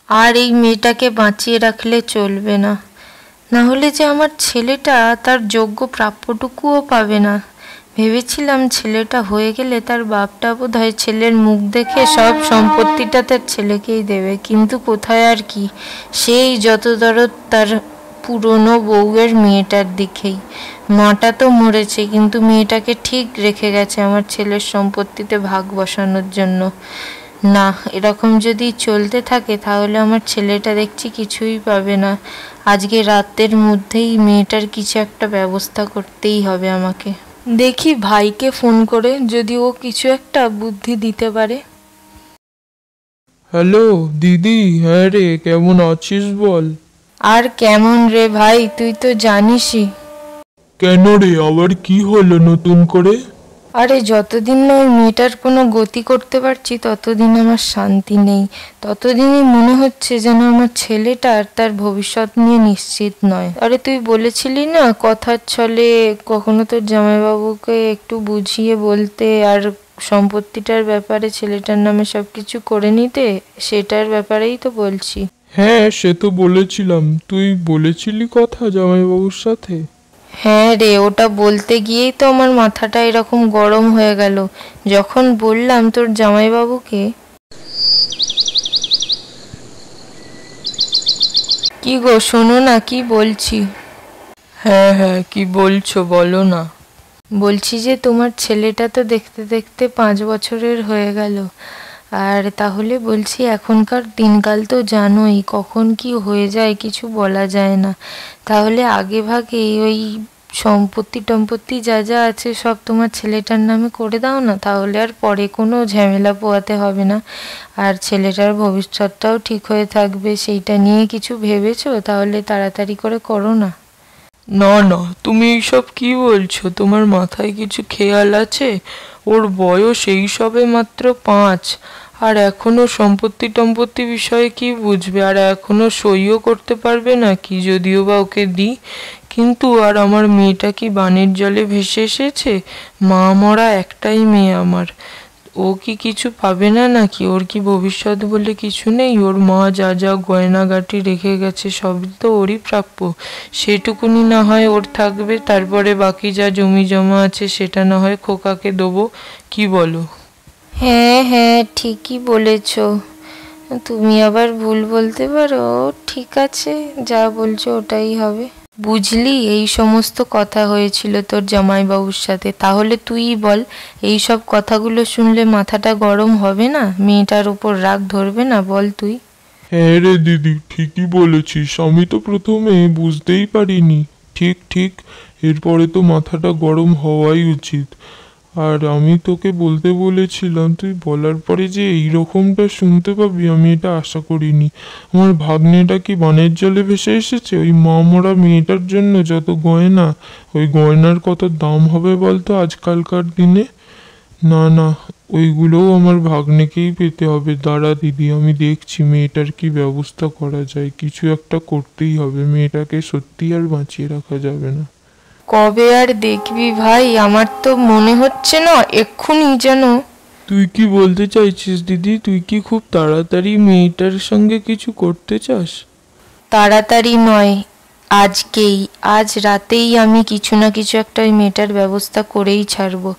আর এই মেয়েটাকে বাঁচিয়ে রাখলে চলবে না, না হলে যে আমার ছেলেটা তার যোগ্য প্রাপ্যটুকুও পাবে না। ভেবেছিলাম ছেলেটা হয়ে গেলে তার বাপটা বোধহয় ছেলের মুখ দেখে সব সম্পত্তিটা তার ছেলেকেই দেবে, কিন্তু কোথায় আর কি, সেই যত দরদ তার পুরনো বউয়ের মেয়েটার দিকেই। মাটা তো মরেছে, কিন্তু মেয়েটাকে ঠিক রেখে গেছে আমার ছেলের সম্পত্তিতে ভাগ বসানোর জন্য। না, এরকম যদি চলতে থাকে তাহলে আমার ছেলেটা দেখছি কিছুই পাবে না। আজকে রাতের মধ্যেই মেয়েটার কিছু একটা ব্যবস্থা করতেই হবে আমাকে। দেখি ভাইকে ফোন করে যদি ও কিছু একটা বুদ্ধি দিতে পারে। হ্যালো দিদি, হ্যাঁ রে, কেমন আছিস বল? আর কেমন রে ভাই, তুই তো জানিসই। কেন রে, আবার কি হলো নতুন করে? আরে যতদিন না ওই মেয়েটার কোনো গতি করতে পারছি ততদিন আমার শান্তি নেই। ততদিনই মনে হচ্ছে যেন আমার ছেলেটা আর তার ভবিষ্যৎ নিয়ে নিশ্চিত নয়। আরে তুই বলেছিলি না কথার ছলে কখনো তোর জামাইবাবুকে একটু বুঝিয়ে বলতে আর সম্পত্তিটার ব্যাপারে ছেলেটার নামে সব কিছু করে নিতে, সেটার ব্যাপারেই তো বলছি। হ্যাঁ, সে তো বলেছিলাম। তুই বলেছিলি কথা জামাইবাবুর সাথে? হ্যাঁ রে, ওটা বলতে গিয়েই তো আমার মাথাটা এরকম গরম হয়ে গেল। যখন বললাম তোর জামাইবাবুকে। কি গো, শোনো না কি বলছি। হ্যাঁ হ্যাঁ, কি বলছো বলো না। বলছি যে তোমার ছেলেটা তো দেখতে দেখতে 5 বছরের হয়ে গেল। আর তাহলে বলছি এখনকার দিনকাল তো জানোই, কখন কি হয়ে যায় কিছু বলা যায় না। তাহলে আগে ভাগে ওই সম্পত্তি টম্পত্তি যা যা আছে সব তোমার ছেলেটার নামে করে দাও না, তাহলে আর পরে কোনো ঝামেলা পোহাতে হবে না। আর ছেলেটার ভবিষ্যৎটাও ঠিক হয়ে থাকবে। সেইটা নিয়ে কিছু ভেবেছো? তাহলে তাড়াতাড়ি করে করো না। না না, তুমি এইসব কি বলছো? তোমার মাথায় কিছু খেয়াল আছে? ওর বয়স এই সবে মাত্র 5, আর এখনো সম্পত্তি টম্পত্তি বিষয়ে কি বুঝবে? আর এখনো সইও করতে পারবে না কি, যদিও বা ওকে দিই। কিন্তু আর আমার মেয়েটা কি বানের জলে ভেসে এসেছে? মা মরা একটাই মেয়ে আমার, ও কি কিছু পাবে না নাকি? ওর কি ভবিষ্যৎ বলে কিছু নেই? ওর মা যা যা গয়নাগাটি রেখে গেছে সবই তো ওরই প্রাপ্য। সেটুকুনি না হয় ওর থাকবে, তারপরে বাকি যা জমি জমা আছে সেটা না হয় খোকাকে দেবো। কি বলো? হ্যাঁ হ্যাঁ, ঠিকই বলেছ। তুমি আবার ভুল বলতে পারো। ঠিক আছে, যা বলছো ওটাই হবে। বুঝলি, এই সমস্ত কথা হয়েছিল তোর জামাইবাবুর সাথে। তাহলে তুই বল, এই সব কথাগুলো শুনলে মাথাটা গরম হবে না? মেয়েটার উপর রাগ ধরবে না? বল তুই। হ্যাঁ রে দিদি, ঠিকই বলেছিস। আমি তো প্রথমে বুঝতেই পারিনি। ঠিক ঠিক, এরপরে তো মাথাটা গরম হওয়াই উচিত। আর আমি তোকে বলতে বলেছিলাম, তুই বলার পরে যে এই রকমটা শুনতে পাবি আমি এটা আশা করিনি। আমার ভাগ্নেটা কি বানের জলে ভেসে এসেছে? ওই মা মরা মেয়েটার জন্য যত গয়না, ওই গয়নার কত দাম হবে বলতো আজকালকার দিনে? না না, ওইগুলোও আমার ভাগ্নেকেই পেতে হবে। দাঁড়া দিদি, আমি দেখছি মেয়েটার কি ব্যবস্থা করা যায়। কিছু একটা করতেই হবে, মেয়েটাকে সত্যি আর বাঁচিয়ে রাখা যাবে না। কবে আর দেখবি ভাই? আমার তো মনে হচ্ছে না এক্ষুনি যেন। তুই কি বলতে চাইছিস দিদি? তুই কি খুব তাড়াতাড়ি মেয়েটার সঙ্গে কিছু করতে চাস? তাড়াতাড়ি নয়, আজকেই, আজ রাতেই আমি কিছু না কিছু একটা ওই মেয়েটার ব্যবস্থা করেই ছাড়বো।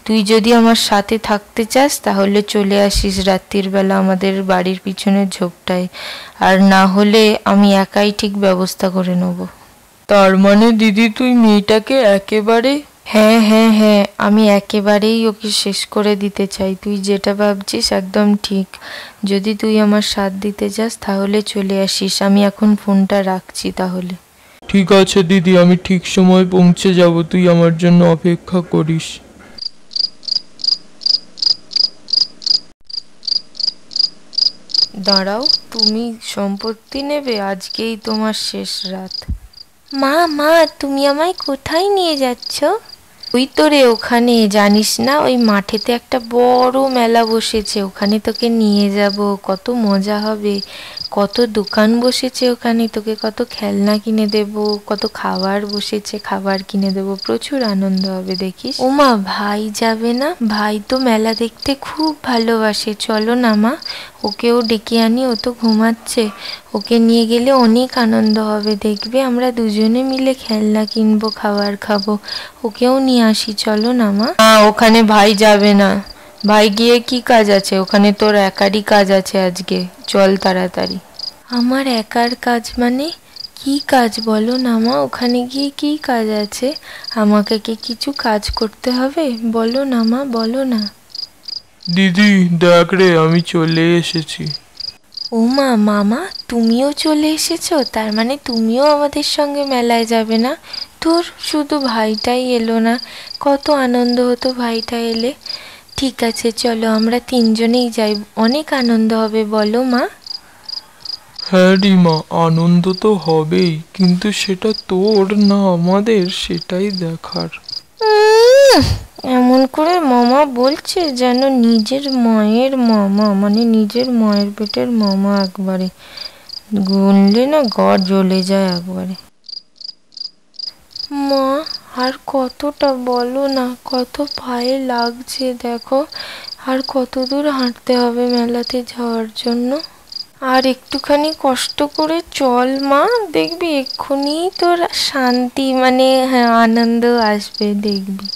তুই যদি আমার সাথে থাকতে চাস তাহলে চলে আসিস রাত্রির বেলা আমাদের বাড়ির পিছনের ঝোপটায়। আর না হলে আমি একাই ঠিক ব্যবস্থা করে নেব। তার মানে দিদি তুই মেয়েটাকে একেবারে? হ্যাঁ হ্যাঁ হ্যাঁ, আমি একেবারেই ওকে শেষ করে দিতে চাই। তুই যেটা ভাবছিস একদম ঠিক। যদি তুই আমার সাথ দিতে চাস তাহলে চলে আসিস। আমি এখন ফোনটা রাখছি তাহলে। ঠিক আছে দিদি, আমি ঠিক সময় পৌঁছে যাব। তুই আমার জন্য অপেক্ষা করিস। দাঁড়াও, তুমি সম্পত্তি নেবে? আজকেই তোমার শেষ রাত। মা মা, তুমি আমায় কোথায় নিয়ে যাচ্ছ? ওই তো রে ওখানে, জানিস না ওই মাঠেতে একটা বড় মেলা বসেছে, ওখানে তোকে নিয়ে যাব। কত মজা হবে, কত দোকান বসেছে ওখানে, তোকে কত খেলনা কিনে দেব, কত খাবার বসেছে, খাবার কিনে দেব, প্রচুর আনন্দ হবে দেখিস। ওমা, ভাই যাবে না? ভাই তো মেলা দেখতে খুব ভালোবাসে। চলো না মা, ওকেও ডেকে আনি, ও তো ঘুমাচ্ছে। ওকে নিয়ে গেলে অনেক আনন্দ হবে, দেখবে আমরা দুজনে মিলে খেলনা কিনবো, খাবার খাবো। ওকেও নিয়ে আসি, চলো না মা। ওখানে ভাই যাবে না। ভাই গিয়ে কি কাজ আছে ওখানে? তোর একারই কাজ আছে আজকে, চল তাড়াতাড়ি। আমার একার কাজ মানে? কি কাজ বলো না মা, ওখানে গিয়ে কি কাজ আছে? আমাকে কি কিছু কাজ করতে হবে? বলো না মা, বলো না। দিদি দেখ রে, আমি চলে এসেছি। ও মা, মামা তুমিও চলে এসেছো? তার মানে তুমিও আমাদের সঙ্গে মেলায় যাবে না? তোর শুধু ভাইটাই এলো না, কত আনন্দ হতো ভাইটা এলে। ঠিক আছে চলো, আমরা তিনজনেই যাই, অনেক আনন্দ হবে, বলো মা। হ্যাঁ রিমা, আনন্দ তো হবেই, কিন্তু সেটা তোর না আমাদের, সেটাই দেখার। এমন করে মামা বলছে যেন নিজের মায়ের মামা, মানে নিজের মায়ের পেটের মামা। একবারে গুনলে না গা জ্বলে যায় একবারে। মা আর কতটা বলো না, কত পায়ে লাগছে দেখো। আর কত দূর হাঁটতে হবে মেলাতে যাওয়ার জন্য? আর একটুখানি কষ্ট করে চল মা, দেখবি এক্ষুনি তোর শান্তি, মানে হ্যাঁ আনন্দ আসবে দেখবি।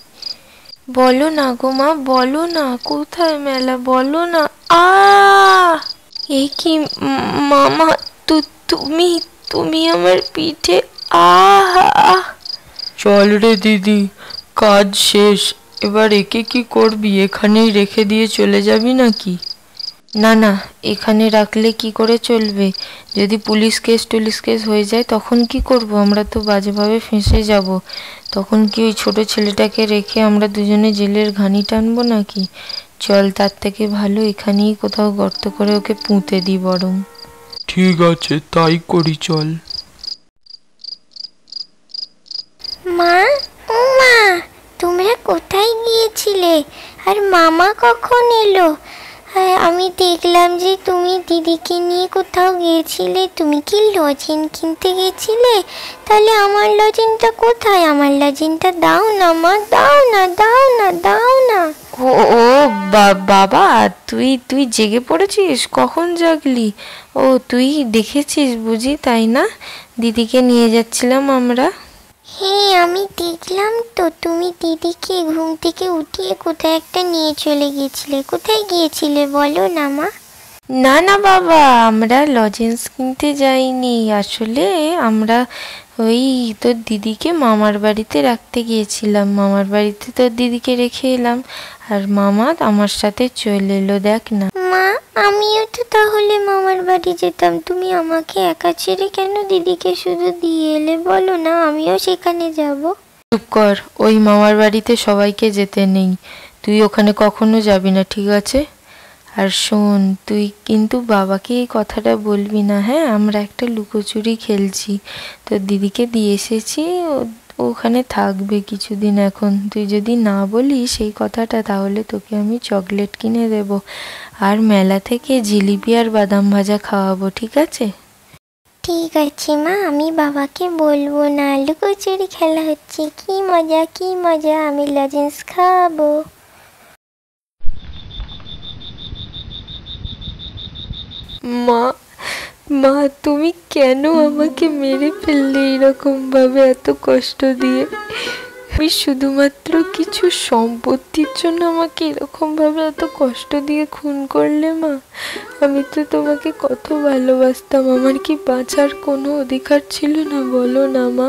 বলো না গো মা, বলো না কোথায় মেলা, বলো না। আ এই কি মামা, তুমি তুমি আমার পিঠে। আহা! চল রে দিদি, কাজ শেষ। এবার একে কি করবি? এখানেই রেখে দিয়ে চলে যাবি নাকি? না না, এখানে রাখলে কি করে চলবে? যদি পুলিশ কেস হয়ে যায় তখন কি করব? আমরা তো বাজেভাবে ফেঁসে যাব। তখন কি ওই ছোট ছেলেটাকে রেখে আমরা দুজনে জেলের ঘানি টানবো নাকি? চল, তার থেকে ভালো এখানেই কোথাও গর্ত করে ওকে পুঁতে দিই বরং। ঠিক আছে, তাই করি, চল। মা, ও মা, তোমরা কোথায় গিয়েছিলে? আর মামা কখন এলো? আমি দেখলাম যে তুমি দিদিকে নিয়ে কোথাও গিয়েছিলে। তুমি কি লজেন কিনতে গেছিলে? তাহলে আমার লজেনটা কোথায়? আমার লজেনটা দাও না মা, দাও না, দাও না, দাও না। ও ও বাবা, তুই তুই জেগে পড়েছিস? কখন জাগলি? ও তুই দেখেছিস বুঝি, তাই না? দিদিকে নিয়ে যাচ্ছিলাম আমরা। হ্যাঁ, আমি দেখলাম তো। তুমি দিদিকে ঘুম থেকে উঠিয়ে কোথায় একটা নিয়ে চলে গিয়েছিলে। কোথায় গিয়েছিলে বলো না মা? না না বাবা, আমরা লজেন্স কিনতে যাইনি। আসলে আমরা ওই তোর দিদিকে মামার বাড়িতে রাখতে গিয়েছিলাম। মামার বাড়িতে তোর দিদিকে রেখে এলাম, আর মামা আমার সাথে চলে এলো, দেখ না। মা, আমিও তো তাহলে মামার বাড়ি যেতাম। তুমি আমাকে একা ছেড়ে কেন দিদিকে শুধু দিয়ে এলে বলো না? আমিও সেখানে যাব। চুপ কর, ওই মামার বাড়িতে সবাইকে যেতে নেই। তুই ওখানে কখনো যাবি না, ঠিক আছে? আর শোন, তুই কিন্তু বাবাকে এই কথাটা বলবি না, হ্যাঁ? আমরা একটা লুকোচুরি খেলছি, তোর দিদিকে দিয়ে এসেছি, ওখানে থাকবে কিছুদিন। এখন তুই যদি না বলিস সেই কথাটা, তাহলে তোকে আমি চকলেট কিনে দেব, আর মেলা থেকে জিলিপি আর বাদাম ভাজা খাওয়াবো, ঠিক আছে? ঠিক আছে মা, আমি বাবাকে বলবো না। লুকোচুরি খেলা হচ্ছে, কি মজা, কি মজা, আমি লজেন্স খাবো। মা, মা তুমি কেন আমাকে মেরে ফেললে এরকম ভাবে, এত কষ্ট দিয়ে? আমি শুধুমাত্র কিছু সম্পত্তির জন্য আমাকে এরকম ভাবে এত কষ্ট দিয়ে খুন করলে মা? আমি তো তোমাকে কত ভালোবাসতাম, আমার কি বাঁচার কোনো অধিকার ছিল না বলো না মা?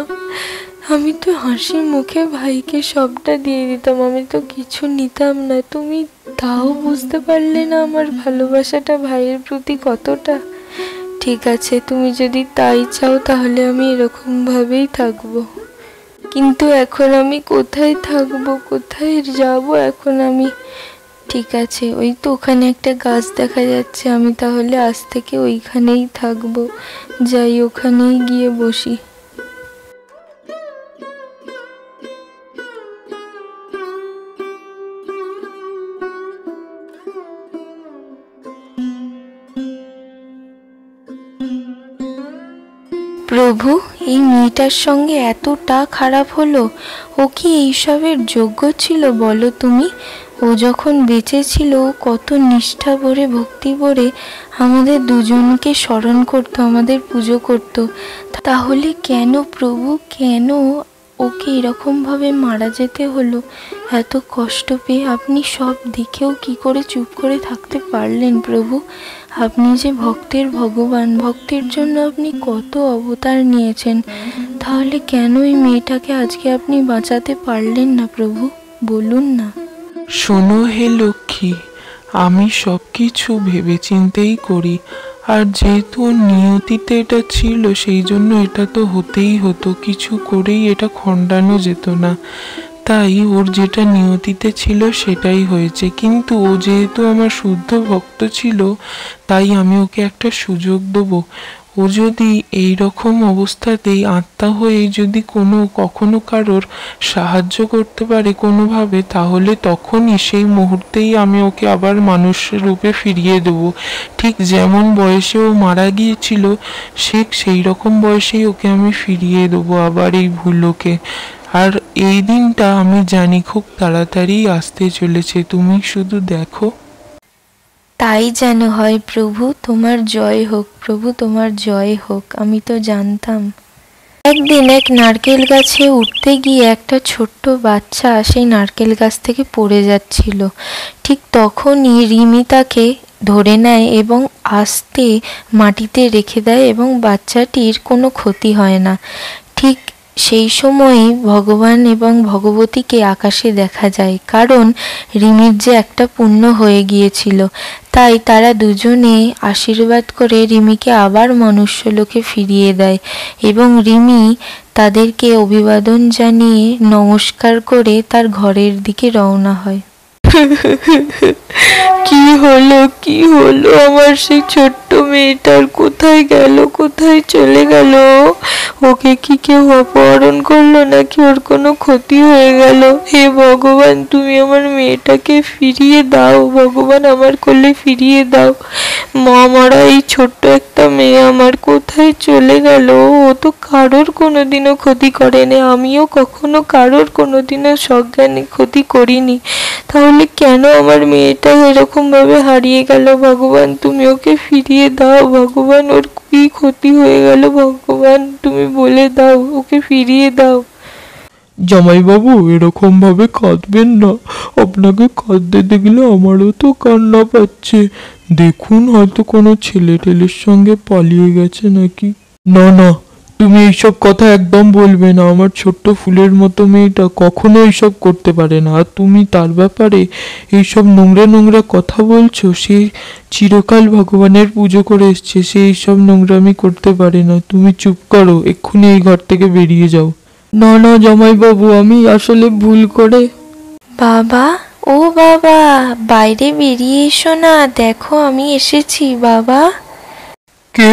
আমি তো হাসি মুখে ভাইকে সবটা দিয়ে দিতাম, আমি তো কিছু নিতাম না। তুমি তাও বুঝতে পারলে না আমার ভালোবাসাটা ভাইয়ের প্রতি কতটা? ঠিক আছে, তুমি যদি তাই চাও তাহলে আমি এরকম ভাবেই থাকবো। কিন্তু এখন আমি কোথায় থাকবো, কোথায় যাব এখন আমি? ঠিক আছে, ওই তো ওখানে একটা গাছ দেখা যাচ্ছে, আমি তাহলে আজ থেকে ওইখানেই থাকবো। যাই, ওখানেই গিয়ে বসি। প্রভু, এই মেয়েটার সঙ্গে এতটা খারাপ হলো, ও কি এইসবের যোগ্য ছিল বলো তুমি? ও ও যখন বেঁচে ছিল কত নিষ্ঠা ভরে ভক্তি ভরে আমাদের দুজনকে স্মরণ করতো, আমাদের পুজো করত। তাহলে কেন প্রভু, কেন ওকে এরকমভাবে মারা যেতে হলো? এত কষ্ট পেয়ে আপনি সব দেখেও কি করে চুপ করে থাকতে পারলেন প্রভু? আপনি যে ভক্তের ভগবান, ভক্তের জন্য আপনি কত অবতার নিয়েছেন, তাহলে কেন এই মেয়েটাকে আজকে আপনি বাঁচাতে পারলেন না প্রভু? বলুন না। শোনো হে লক্ষ্মী, আমি সব কিছু ভেবেচিন্তেই করি, আর যেহেতু ওর নিয়তিতে এটা ছিল সেই জন্য এটা তো হতেই হতো, কিছু করেই এটা খণ্ডানো যেত না। তাই ওর যেটা নিয়তিতে ছিল সেটাই হয়েছে। কিন্তু ও যেহেতু আমার শুদ্ধ ভক্ত ছিল, তাই আমি ওকে একটা সুযোগ দেবো। ও যদি এই রকম অবস্থাতেই আত্মা হয়ে যদি কখনো কারোর সাহায্য করতে পারে কোনোভাবে, তাহলে তখনই সেই মুহূর্তেই আমি ওকে আবার মানুষের রূপে ফিরিয়ে দেবো। ঠিক যেমন বয়সে ও মারা গিয়েছিল, ঠিক সেই রকম বয়সেই ওকে আমি ফিরিয়ে দেবো আবার এই ভুলোকে। আর এই দিনটা আমি জানি খুব তাড়াতাড়ি আসতে চলেছে, তুমি শুধু দেখো। তাই যেন হয় প্রভু, তোমার জয় হোক প্রভু, তোমার জয় হোক। আমি তো জানতাম। একদিন এক নারকেল গাছে উঠতে গিয়ে একটা ছোট্ট বাচ্চা সেই নারকেল গাছ থেকে পড়ে যাচ্ছিল। ঠিক তখনই রিমি তাকে ধরে নেয় এবং আস্তে মাটিতে রেখে দেয় এবং বাচ্চাটির কোনো ক্ষতি হয় না। ঠিক সেই সময়ই ভগবান এবং ভগবতীকে আকাশে দেখা যায়, কারণ রিমির যে একটা পুণ্য হয়ে গিয়েছিল। তাই তারা দুজনে আশীর্বাদ করে রিমিকে আবার মনুষ্যলোকে ফিরিয়ে দেয় এবং রিমি তাদেরকে অভিবাদন জানিয়ে নমস্কার করে তার ঘরের দিকে রওনা হয়। কি হলো, কি হলো আমার সেই ছোট্ট মেয়েটার? কোথায় গেল, কোথায় চলে গেল? ওকে কি কেউ অপহরণ করলো নাকি ওর কোনো ক্ষতি হয়ে গেল? হে ভগবান, তুমি আমার মেয়েটাকে ফিরিয়ে দাও। ভগবান, আমার কোলে ফিরিয়ে দাও। মা মারা এই ছোট্ট একটা মেয়ে আমার কোথায় চলে গেল? ও তো কারোর কোনোদিনও ক্ষতি করেনি, আমিও কখনো কারোর কোনোদিনও সজ্ঞানে ক্ষতি করিনি। তাহলে কেন আমার মেয়েটা এরকম ভাবে হারিয়ে গেল? ভগবান, তুমি ওকে ফিরিয়ে দাও। ভগবান, ওর কি ক্ষতি হয়ে গেল? ভগবান, তুমি বলে দাও, ওকে ফিরিয়ে দাও। জামাইবাবু, এরকম ভাবে কাঁদবেন না। আপনাকে কাঁদতে দেখলে আমারও তো কান্না পাচ্ছে। দেখুন, হয়তো কোনো ছেলে টেলের সঙ্গে পালিয়ে গেছে নাকি। না না, তুমি এইসব কথা একদম বলবে না। আমার ছোট্ট ফুলের মতো মেয়েটা কখনো এইসব করতে পারে না। আর তুমি তার ব্যাপারে এইসব নোংরা নোংরা কথা বলছো। সে চিরকাল ভগবানের পুজো করে এসছে, সে এইসব নোংরামি করতে পারে না। তুমি চুপ করো, এক্ষুনি এই ঘর থেকে বেরিয়ে যাও। না না জামাইবাবু, আমি আসলে ভুল করে। বাবা, ও বাবা, বাইরে বেরিয়ে এসো না, দেখো আমি এসেছি বাবা। কে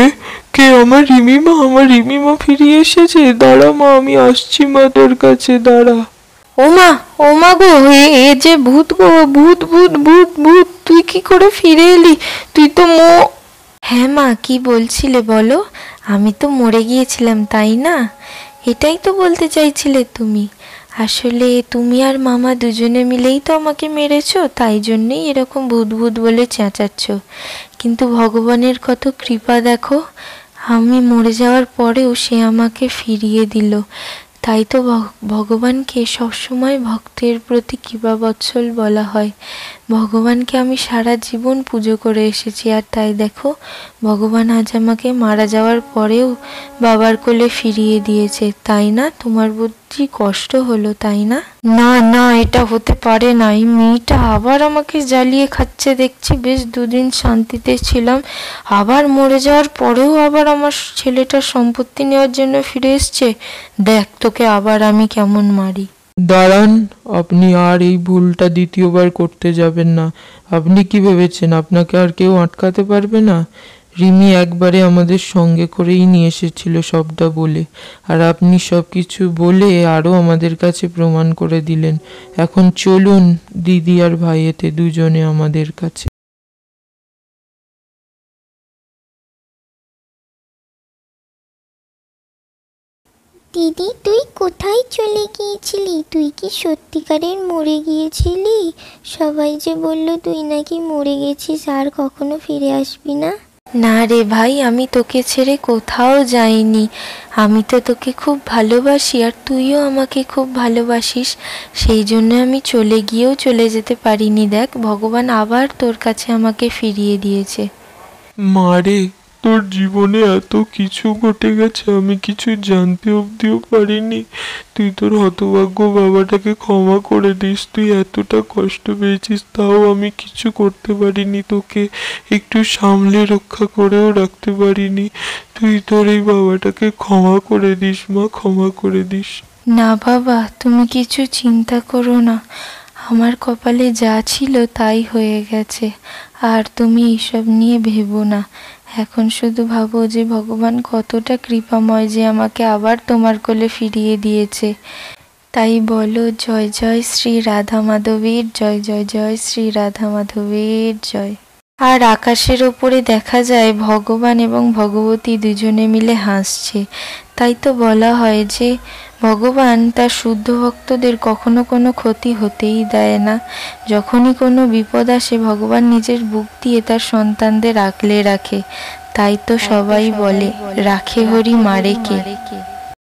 কে? আমার রিমিমা, আমার রিমিমা ফিরে এসেছে। দাঁড়া মা, আমি আসছি মা তোর কাছে, দাঁড়া। ওমা, ওমা গো, এ যে ভূত গো, ভূত ভূত ভূত ভূত! তুই কি করে ফিরে এলি? তুই তো হ্যাঁ মা, কি বলছিলে বলো? আমি তো মরে গিয়েছিলাম, তাই না? এটাই তো বলতে চাইছিলে তুমি। আসলে তুমি আর মামা দুজনে মিলেই তো আমাকে মেরেছো, তাই জন্যই এরকম ভূত ভূত বলে চেঁচাচ্ছ। কিন্তু ভগবানের কত কৃপা দেখো, আমি মরে যাওয়ার পরেও সে আমাকে ফিরিয়ে দিল। তাই তো ভগবানকে সবসময় ভক্তের প্রতি কৃপাবৎসল বলা হয়। ভগবানকে আমি সারা জীবন পুজো করে এসেছি, আর তাই দেখো, ভগবান আজ আমাকে মারা যাওয়ার পরেও বাবার কোলে ফিরিয়ে দিয়েছে। তাই না? তোমার বুদ্ধি কষ্ট হলো, তাই না? না না, এটা হতে পারে না। এই মেয়েটা আবার আমাকে জ্বালিয়ে খাচ্ছে দেখছি। বেশ দুদিন শান্তিতে ছিলাম, আবার মরে যাওয়ার পরেও আবার আমার ছেলেটার সম্পত্তি নেওয়ার জন্য ফিরে এসছে। দেখ তোকে আবার আমি কেমন মারি। দাঁড়ান, আপনি আর এই ভুলটা দ্বিতীয়বার করতে যাবেন না। আপনি কি ভেবেছেন আপনাকে আর কেউ আটকাতে পারবে না? রিমি একবারে আমাদের সঙ্গে করেই নিয়ে এসেছিল সবটা বলে, আর আপনি সব কিছু বলে আরও আমাদের কাছে প্রমাণ করে দিলেন। এখন চলুন দিদি আর ভাইয়েতে দুজনে আমাদের কাছে। দিদি তুই কোথায় চলে গিয়েছিলি? তুই কি সত্যিকারের মরে গিয়েছিলি? সবাই যে বলল তুই নাকি মরে গেছিস, আর কখনো ফিরে আসবি না। না রে ভাই, আমি তোকে ছেড়ে কোথাও যাইনি। আমি তো তোকে খুব ভালোবাসি, আর তুইও আমাকে খুব ভালোবাসিস। সেই জন্য আমি চলে গিয়েও চলে যেতে পারিনি। দেখ, ভগবান আবার তোর কাছে আমাকে ফিরিয়ে দিয়েছে। মারে, তোর জীবনে এত কিছু ঘটে গেছে, আমি কিছু জানতে অবধিও পারিনি। তুই তোর হতভাগ্য বাবাটাকে ক্ষমা করে দিস। তুই এতটা কষ্ট পেয়েছিস, তাও আমি কিছু করতে পারিনি, তোকে একটু সামলে রক্ষা করেও রাখতে পারিনি। তুই তোর এই বাবাটাকে ক্ষমা করে দিস মা, ক্ষমা করে দিস। না বাবা, তুমি কিছু চিন্তা করো না। আমার কপালে যা ছিল তাই হয়ে গেছে, আর তুমি এইসব নিয়ে ভেবো না। এখন শুধু ভাবো যে ভগবান কতটা কৃপাময় যে আমাকে আবার তোমার কোলে ফিরিয়ে দিয়েছে। তাই বলো, জয় জয় শ্রী রাধা মাধবীর জয়, জয় জয় শ্রী রাধা মাধবীর জয়। আর আকাশের ওপরে দেখা যায় ভগবান এবং ভগবতী দুজনে মিলে হাসছে। তাই তো বলা হয় যে ভগবান তার শুদ্ধ ভক্তদের কখনো কোনো ক্ষতি হতেই দেয় না। যখনই কোনো বিপদ আসে, ভগবান নিজের বুক দিয়ে তার সন্তানদের আগলে রাখে। তাই তো সবাই বলে, রাখে হরি মারে কে।